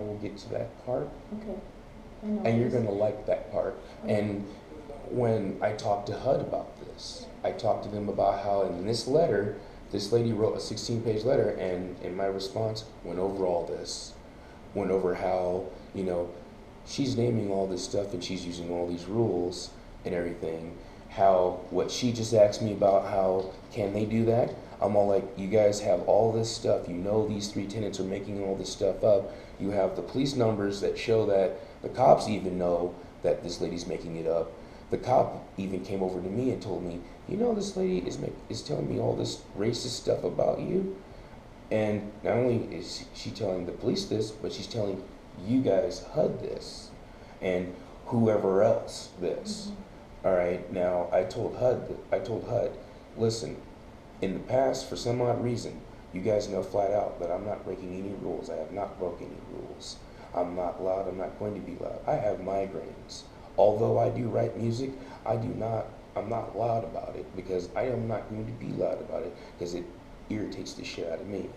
will get to that part. Okay. I know And you're this. gonna like that part. Okay. And when I talked to HUD about this, I talked to them about how in this letter, this lady wrote a 16-page letter, and in my response, went over all this. Went over how, you know, she's naming all this stuff and she's using all these rules and everything. How, what she just asked me about, how can they do that? I'm all like, you guys have all this stuff. You know these 3 tenants are making all this stuff up. You have the police numbers that show that the cops even know that this lady's making it up. The cop even came over to me and told me, you know, this lady is telling me all this racist stuff about you. And not only is she telling the police this, but she's telling you guys HUD this and whoever else this. Mm-hmm. All right, now I told HUD, listen, in the past, for some odd reason, you guys know flat out that I'm not breaking any rules. I have not broken any rules. I'm not loud, I'm not going to be loud. I have migraines. Although I do write music, I'm not loud about it because I am not going to be loud about it because it irritates the shit out of me.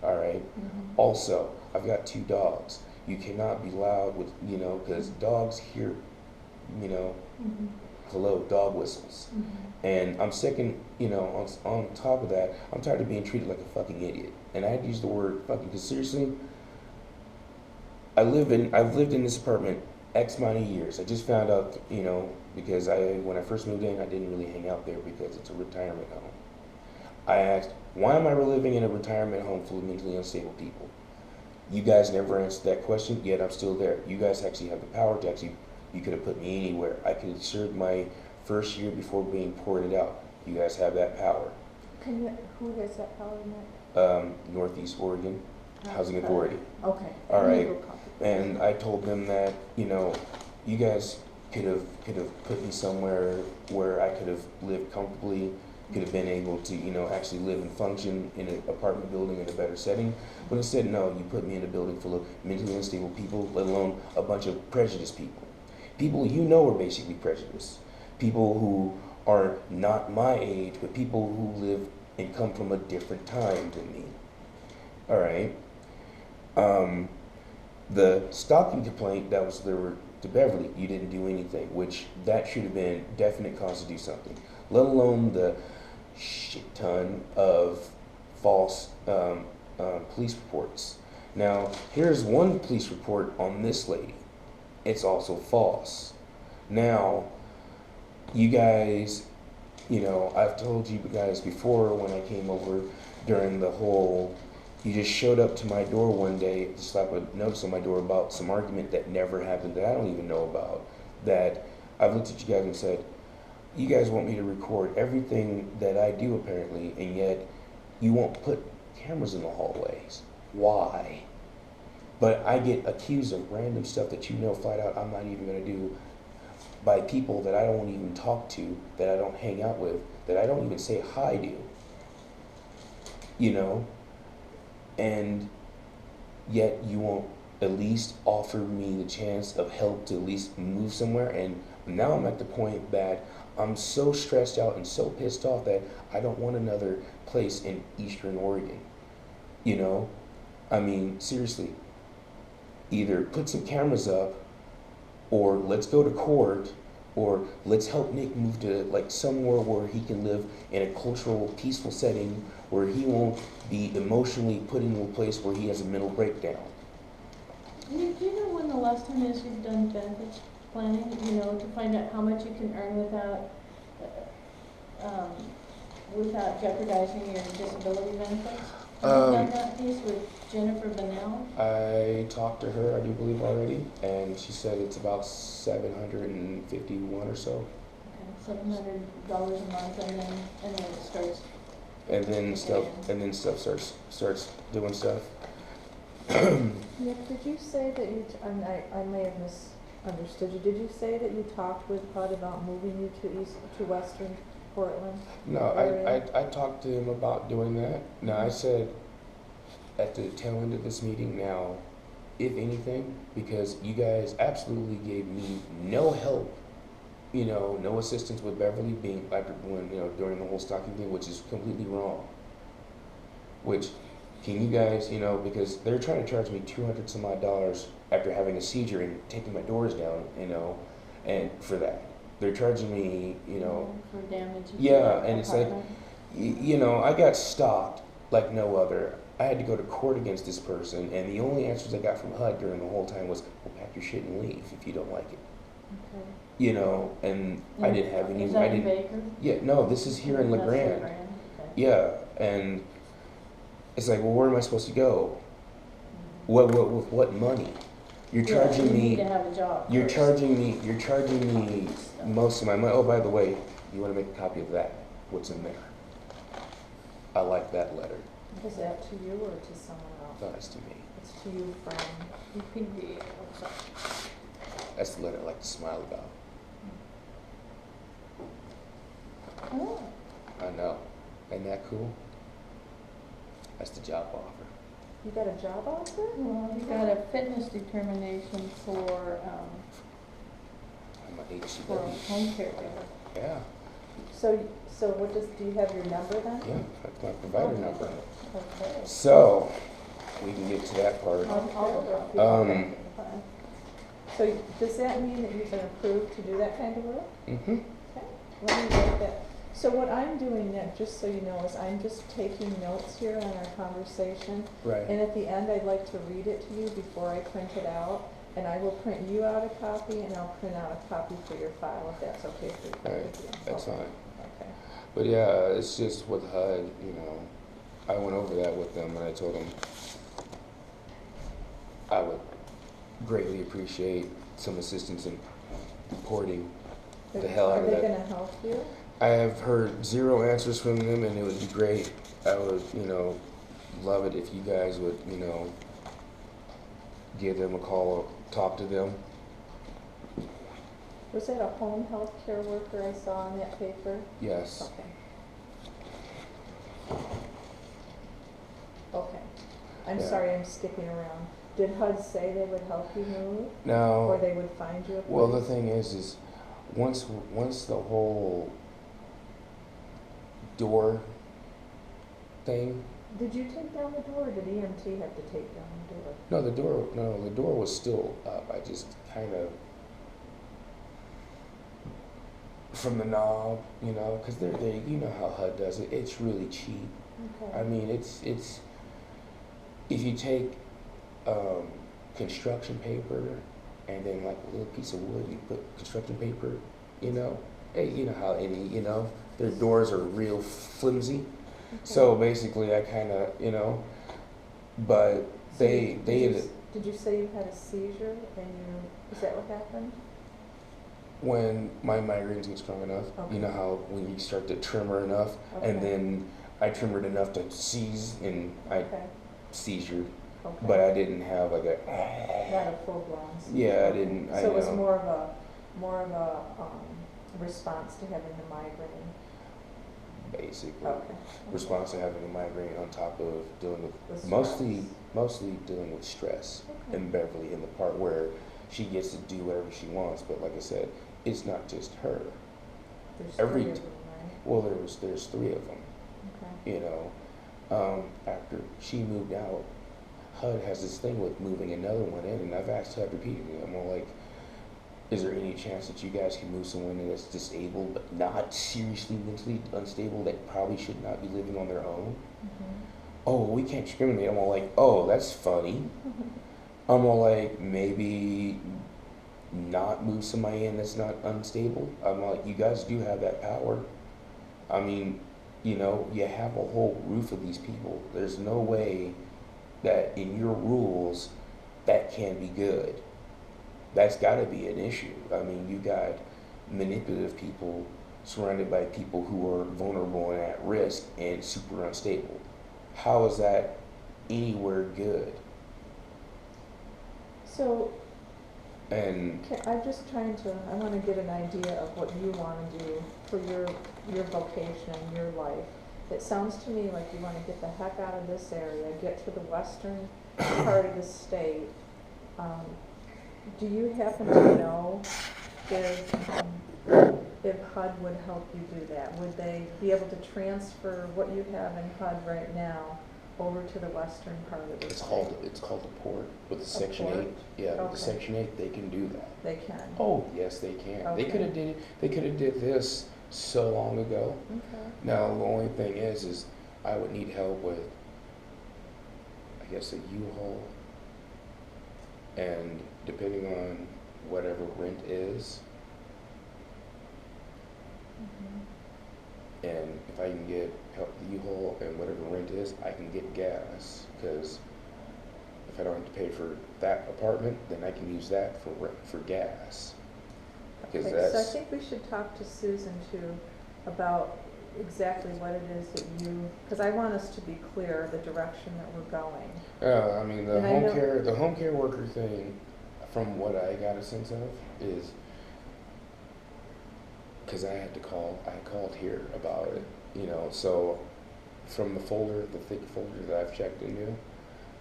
All right. Mm-hmm. Also, I've got 2 dogs. You cannot be loud with, you know, because dogs hear, you know, Mm-hmm. hello, dog whistles. Mm-hmm. And I'm sick and, you know, on top of that, I'm tired of being treated like a fucking idiot. And I had to use the word fucking because seriously, I've lived in this apartment X amount of years. I just found out, you know, because when I first moved in, I didn't really hang out there because it's a retirement home. I asked, why am I living in a retirement home full of mentally unstable people? You guys never answered that question, yet I'm still there. You guys actually have the power to you could have put me anywhere. I could have served my first year before being ported out. You guys have that power. Who has that power in that? Northeast Oregon Housing Authority. Okay. All right. And I told them that, you know, you guys could have put me somewhere where I could have lived comfortably, could have been able to, you know, actually live and function in an apartment building in a better setting. But instead, no, you put me in a building full of mentally unstable people, let alone a bunch of prejudiced people. People you know are basically prejudiced. People who are not my age, but people who live and come from a different time than me. All right. The stalking complaint that was there to Beverly, you didn't do anything, which that should have been definite cause to do something. Let alone the shit ton of false police reports. Now, here's one police report on this lady. It's also false. Now, you guys, you know, I've told you guys before when I came over during the whole, you just showed up to my door one day to slap a notice on my door about some argument that never happened that I don't even know about, that I've looked at you guys and said, you guys want me to record everything that I do apparently, and yet you won't put cameras in the hallways. Why? But I get accused of random stuff that you know flat out I'm not even going to do by people that I don't even talk to, that I don't hang out with, that I don't even say hi to. You know? And yet you won't at least offer me the chance of help to at least move somewhere. And now I'm at the point that I'm so stressed out and so pissed off that I don't want another place in Eastern Oregon. You know? I mean, seriously. Either put some cameras up, or let's go to court, or let's help Nick move to like somewhere where he can live in a cultural, peaceful setting where he won't be emotionally put into a place where he has a mental breakdown. Do you know when the last time is you've done benefits planning, you know, to find out how much you can earn without jeopardizing your disability benefits? Have you done that piece with Jennifer Bennell? I talked to her, I do believe already, and she said it's about $751 or so. Okay, $700 a month, and then it starts. And then stuff starts doing stuff. Nick, did you say that I may have misunderstood you. Did you say that you talked with HUD about moving you to Western Portland? No, I talked to him about doing that. Now I said at the tail end of this meeting, now, if anything, because you guys absolutely gave me no help, you know, no assistance with Beverly being after when, you know, during the whole stalking thing, which is completely wrong. Which can you guys, you know, because they're trying to charge me 200 some odd dollars after having a seizure and taking my doors down, you know, and for that. They're charging me, you know, For damage. to yeah, the and it's like, apartment. you know, I got stalked like no other. I had to go to court against this person, and the only answers I got from HUD during the whole time was, well, pack your shit and leave if you don't like it. Okay. You know, and I didn't have any, Is I that in didn't, Baker? yeah, no, this is here in La That's Grande. okay. Yeah, and it's like, well, where am I supposed to go? With what money? You're Yeah, charging you need me, to have a job you're first. charging me most of my money. Oh, by the way, you want to make a copy of that? What's in there? I like that letter. Is that to you or to someone else? No, that's to me. It's to you from UPD. That's the letter I like to smile about. Oh, I know. Ain't that cool? That's the job offer. You got a job offer? well, you got a fitness determination for I'm an a HCW. home caregiver. Yeah, So what do you have your number then? yeah, that's my provider number. Okay. So, we can get to that part. Okay, fine. So does that mean that you've been approved to do that kind of work? Mm-hmm. Okay, let me write that. So what I'm doing now, just so you know, is I'm just taking notes here on our conversation. Right. And at the end, I'd like to read it to you before I print it out. And I will print you out a copy, and I'll print out a copy for your file, if that's okay for you. Right, that's Okay. fine. Okay. But yeah, it's just with HUD, you know, I went over that with them and I told them I would greatly appreciate some assistance in reporting the hell out of Are they that. gonna help you? I have heard zero answers from them, and it would be great. I would, you know, love it if you guys would, you know, give them a call, talk to them. Was that a home health care worker I saw in that paper? Yes. Okay. Okay. I'm Yeah. sorry, I'm skipping around. Did HUD say they would help you move? Or Now, they would find you a place? well, the thing is once the whole door thing. Did you take down the door, or did EMT have to take down the door? No, the door was still up. I just kind of from the knob, you know, because they, you know how HUD does it. It's really cheap. Okay. I mean, it's if you take construction paper and then like a little piece of wood, you put construction paper, you know. Hey, you know how any, you know, their doors are real flimsy. So basically, I kind of, you know, but So they ended. Did you say you had a seizure and is that what happened? When my migraines get strong enough, Okay. you know how when you start to tremor enough, and Okay. then I tremored enough to seize, and I Okay. seizure, Okay. but I didn't have like a. Not a full-blown seizure. Yeah, I didn't. I So it was know. more of a response to having the migraine. Basically, Okay. response to having a migraine on top of dealing with With mostly stress. dealing with stress. Okay. And Beverly in the part where she gets to do whatever she wants, but like I said, it's not just her. There's every three of t- them, right? Well, there's three of them. Okay. You know, after she moved out, HUD has this thing with moving another one in, and I've asked HUD repeatedly. I'm all like, is there any chance that you guys can move someone in that's disabled but not seriously mentally unstable that probably should not be living on their own? Mhm. Oh, well, we can't discriminate. I'm all like, oh, that's funny. I'm all like, maybe not move somebody in that's not unstable. I'm like, you guys do have that power. I mean, you know, you have a whole roof of these people. There's no way that in your rules that can be good. That's got to be an issue. I mean, you got manipulative people surrounded by people who are vulnerable and at risk and super unstable. How is that anywhere good? So And I'm just trying to, I want to get an idea of what you want to do for your vocation, your life. It sounds to me like you want to get the heck out of this area, get to the western part of the state. Do you happen to know if HUD would help you do that? Would they be able to transfer what you have in HUD right now over to the western part of the It's state? called a port with the Section port? 8. Yeah, with Okay. the Section 8, they can do that. They can. Oh, yes, they can. They Okay. could have did this so long ago. Okay. Now, the only thing is I would need help with, I guess, a U-Haul, and depending on whatever rent is, Mhm. and if I can get help with the U-Haul and whatever rent is, I can get gas, because if I don't have to pay for that apartment, then I can use that for gas. Because Okay, so I that's, think we should talk to Susan too about exactly what it is that you, because I want us to be clear the direction that we're going. I mean, the And I home know- care, the home care worker thing, from what I got a sense of, is, because I called here about it, you know, so from the folder, the thick folder that I've checked into,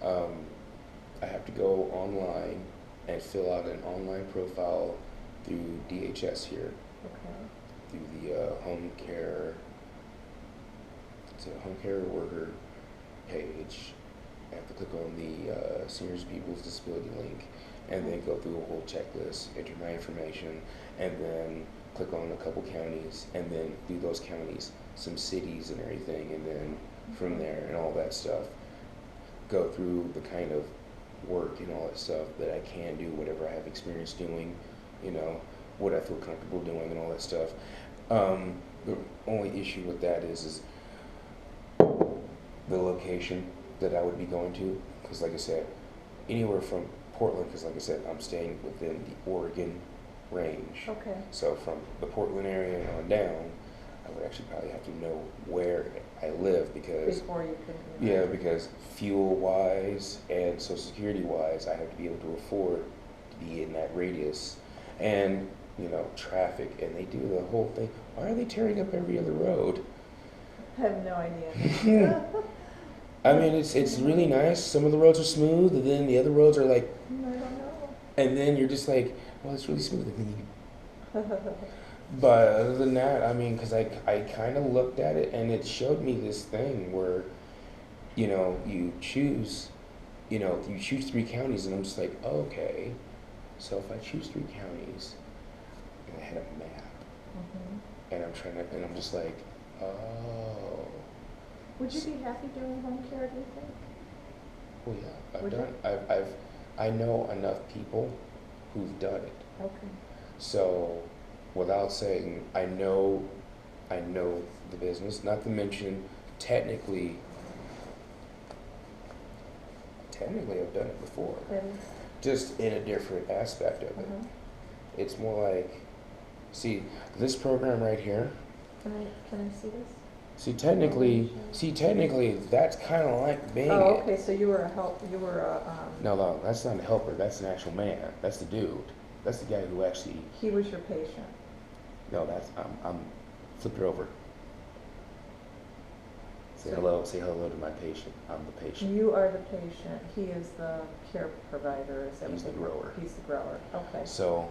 I have to go online and fill out an online profile through DHS here, Okay. through the home care, it's a home care worker page. I have to click on the Seniors People's Disability link, and then go through a whole checklist, enter my information, and then click on a couple counties, and then through those counties, some cities and everything, and then from there and all that stuff, go through the kind of work and all that stuff that I can do, whatever I have experience doing, you know, what I feel comfortable doing and all that stuff. The only issue with that is the location that I would be going to, because like I said, anywhere from Portland, because like I said, I'm staying within the Oregon range. Okay. So from the Portland area and on down, I would actually probably have to know where I live, because Before you can. yeah, because fuel wise and Social Security wise, I have to be able to afford to be in that radius, and you know, traffic, and they do the whole thing. Why are they tearing up every other road? I have no idea. I mean, it's really nice. Some of the roads are smooth, and then the other roads are like, I don't know. and then you're just like, well, it's really smooth. And then but other than that, I mean, because I kind of looked at it, and it showed me this thing where, you know, you choose 3 counties, and I'm just like, okay, so if I choose 3 counties, and I had a map, Mhm. and I'm just like, oh, Would you be happy doing home care, do you think? well, yeah, Would you? I know enough people who've done it. Okay. So, without saying, I know the business. Not to mention, technically, I've done it before, And, just in a different aspect of it. It's more like, see, this program right here. can I see this? See, technically, that's kind of like being Oh, it. okay, so you were a, No, that's not a helper. That's an actual man. That's the dude. That's the guy who actually. he was your patient. No, that's I'm. Flip it over. Say So- hello. Say hello to my patient. I'm the patient. You are the patient, he is the care provider, is that He's what the they- grower. He's the grower, okay. So,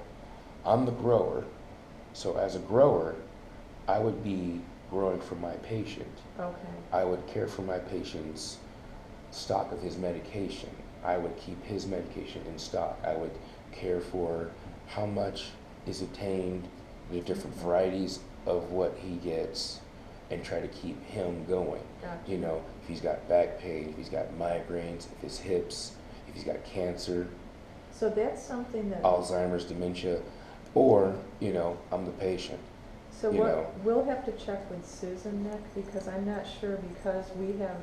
I'm the grower. So as a grower, I would be growing for my patient. Okay, I would care for my patient's stock of his medication. I would keep his medication in stock. I would care for how much is obtained, the different varieties of what he gets, and try to keep him going. gotcha. You know, if he's got back pain, if he's got migraines, if his hips, if he's got cancer, So that's something that, Alzheimer's, dementia, or, you know, I'm the patient. so you know. we'll have to check with Susan, Nick, because I'm not sure, because we have,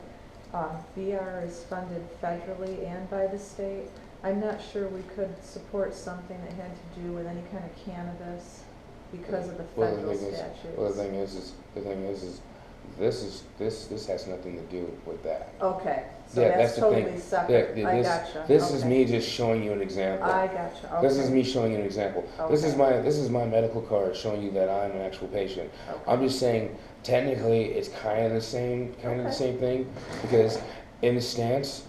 VR is funded federally and by the state. I'm not sure we could support something that had to do with any kind of cannabis because of the Well, federal the thing is, statutes. well, the thing is, this has nothing to do with that. Okay, so Yeah, that's the thing. totally separate, Yeah, I this, gotcha. This is Okay. me just showing you an example. I gotcha, okay. This is me showing you an example. This is Okay. my medical card showing you that I'm an actual patient. Okay. I'm just saying, technically, it's kind of the same Okay. thing, because in the stance,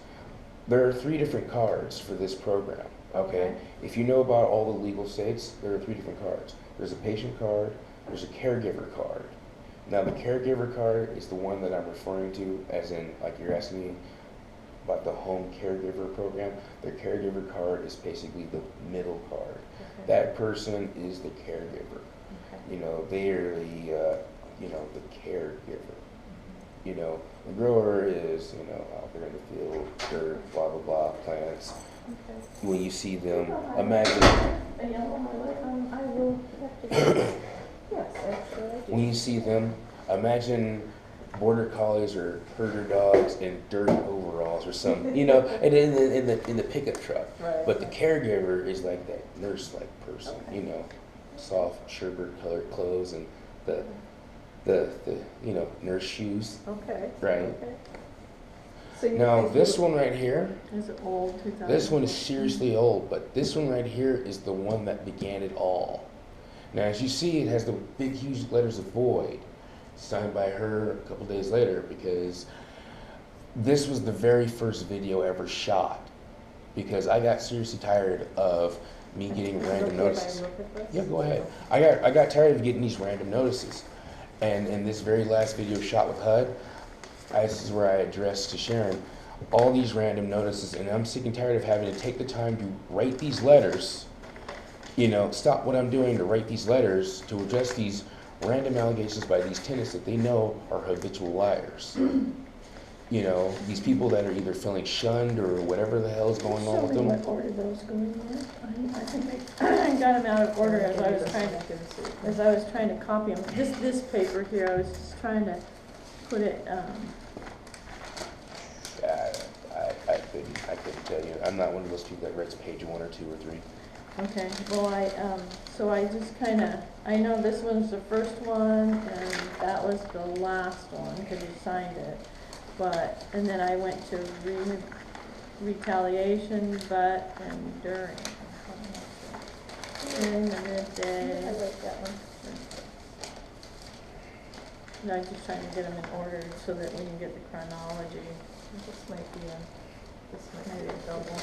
there are 3 different cards for this program. Okay. Okay. If you know about all the legal states, there are 3 different cards. There's a patient card. There's a caregiver card. Now, the caregiver card is the one that I'm referring to, as in, like you're asking me, about the home caregiver program. Their caregiver card is basically the middle card. Okay. That person is the caregiver. Okay. You know, they are the, you know, the caregiver. You know, the grower is, you know, out there in the field, dirt, blah, blah, blah, plants. Okay. When you see them, imagine, I will have to, yes, actually I do. when you see them, imagine border collies or herder dogs in dirty overalls or something, you know, and in the pickup truck. Right. But the caregiver is like that nurse-like person, Okay. you know, soft sherbet colored clothes and the you know, nurse shoes. Okay. Right. Okay. So you Now think this you- one right here, Is it old, 2000? this one is seriously old, but this one right here is the one that began it all. Now as you see, it has the big huge letters of void, signed by her a couple days later, because this was the very first video ever shot, because I got seriously tired of me getting Is it random okay if I notices. look at this? Yeah, go ahead. I got tired of getting these random notices. And in this very last video shot with HUD, this is where I addressed to Sharon all these random notices, and I'm sick and tired of having to take the time to write these letters, you know, stop what I'm doing to write these letters to address these random allegations by these tenants that they know are habitual liars. You know, these people that are either feeling shunned or whatever the hell is going on with Show me them. what order those go in there. I think I got them out of order as I was trying to copy them. This paper here, I was just trying to put it, I couldn't tell you. I'm not one of those people that writes page 1 or 2 or 3. okay, well, so I just kinda, I know this one's the first one, and that was the last one, because you signed it. But, and then I went to retaliation, but, and during. During the I midday. like that one. And I'm just trying to get them in order so that we can get the chronology. This might be a double.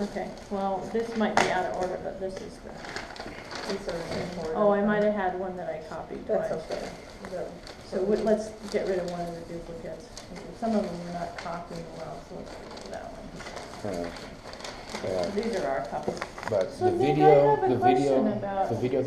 Okay, well, this might be out of order, but this is the, These are in order. oh, I might have had one that I copied twice. That's okay. So let's get rid of one of the duplicates. Some of them were not copying well, so let's get rid of that one. Yeah. These are our copies. But So the Nick, I video, have a the video, question about- the video that